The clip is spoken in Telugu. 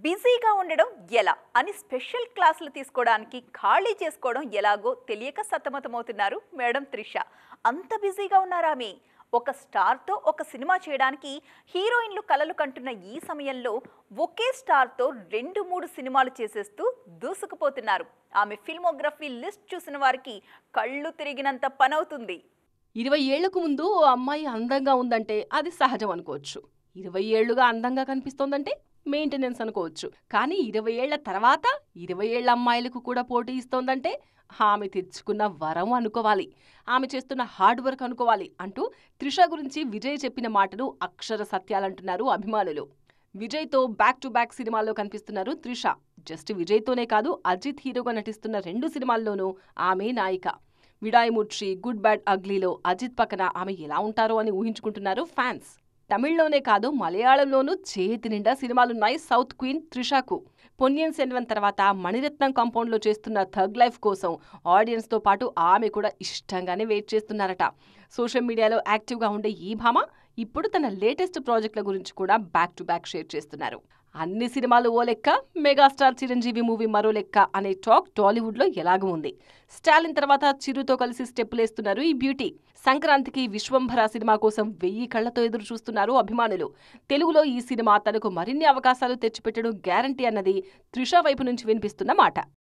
బిజీగా ఉండడం ఎలా అని స్పెషల్ క్లాసులు తీసుకోవడానికి ఖాళీ చేసుకోవడం ఎలాగో తెలియక సతమతమవుతున్నారు మేడం త్రిష. అంత బిజీగా ఉన్నారామె. ఒక స్టార్తో ఒక సినిమా చేయడానికి హీరోయిన్లు కలలు కంటున్న ఈ సమయంలో ఒకే స్టార్తో 2-3 సినిమాలు చేసేస్తూ దూసుకుపోతున్నారు. ఆమె ఫిల్మోగ్రఫీ లిస్ట్ చూసిన వారికి కళ్ళు తిరిగినంత పనవుతుంది. 20 ఏళ్లకు ముందు ఓ అమ్మాయి అందంగా ఉందంటే అది సహజం అనుకోవచ్చు. 20 ఏళ్లుగా అందంగా కనిపిస్తోందంటే మెయింటెనెన్స్ అనుకోవచ్చు. కానీ 20 ఏళ్ల తర్వాత 20 ఏళ్ల అమ్మాయిలకు కూడా పోటీ ఇస్తోందంటే ఆమె తెచ్చుకున్న వరం అనుకోవాలి. ఆమె చేస్తున్న హార్డ్ వర్క్ అనుకోవాలి అంటూ త్రిష గురించి విజయ్ చెప్పిన మాటలు అక్షర సత్యాలంటున్నారు అభిమానులు. విజయ్తో బ్యాక్ టు బ్యాక్ సినిమాల్లో కనిపిస్తున్నారు త్రిష. జస్ట్ విజయ్తోనే కాదు, అజిత్ హీరోగా నటిస్తున్న 2 సినిమాల్లోనూ ఆమె నాయిక. విడాయిముర్చి, గుడ్ బ్యాడ్ అగ్లీలో అజిత్ పక్కన ఆమె ఎలా ఉంటారో అని ఊహించుకుంటున్నారు ఫ్యాన్స్. తమిళ్లోనే కాదు, మలయాళంలోనూ చేతి నిండా సినిమాలున్నాయి సౌత్ క్వీన్ త్రిషకు. పొన్నియిన్ సెల్వన్ తర్వాత మణిరత్నం కాంపౌండ్లో చేస్తున్న థగ్ లైఫ్ కోసం ఆడియన్స్తో పాటు ఆమె కూడా ఇష్టంగానే వెయిట్ చేస్తున్నారట. సోషల్ మీడియాలో యాక్టివ్గా ఉండే ఈ భామ ఇప్పుడు తన లేటెస్ట్ ప్రాజెక్టుల గురించి కూడా బ్యాక్ టు బ్యాక్ షేర్ చేస్తున్నారు. అన్ని సినిమాలు ఓ లెక్క, మెగాస్టార్ చిరంజీవి మూవీ మరో లెక్క అనే టాక్ టాలీవుడ్లో ఎలాగూ ఉంది. స్టాలిన్ తర్వాత చిరుతో కలిసి స్టెప్పులేస్తున్నారు ఈ బ్యూటీ. సంక్రాంతికి విశ్వంభర సినిమా కోసం 1000 కళ్లతో ఎదురు చూస్తున్నారు అభిమానులు. తెలుగులో ఈ సినిమా తనకు మరిన్ని అవకాశాలు తెచ్చిపెట్టడం గ్యారంటీ అన్నది త్రిష వైపు నుంచి వినిపిస్తున్న మాట.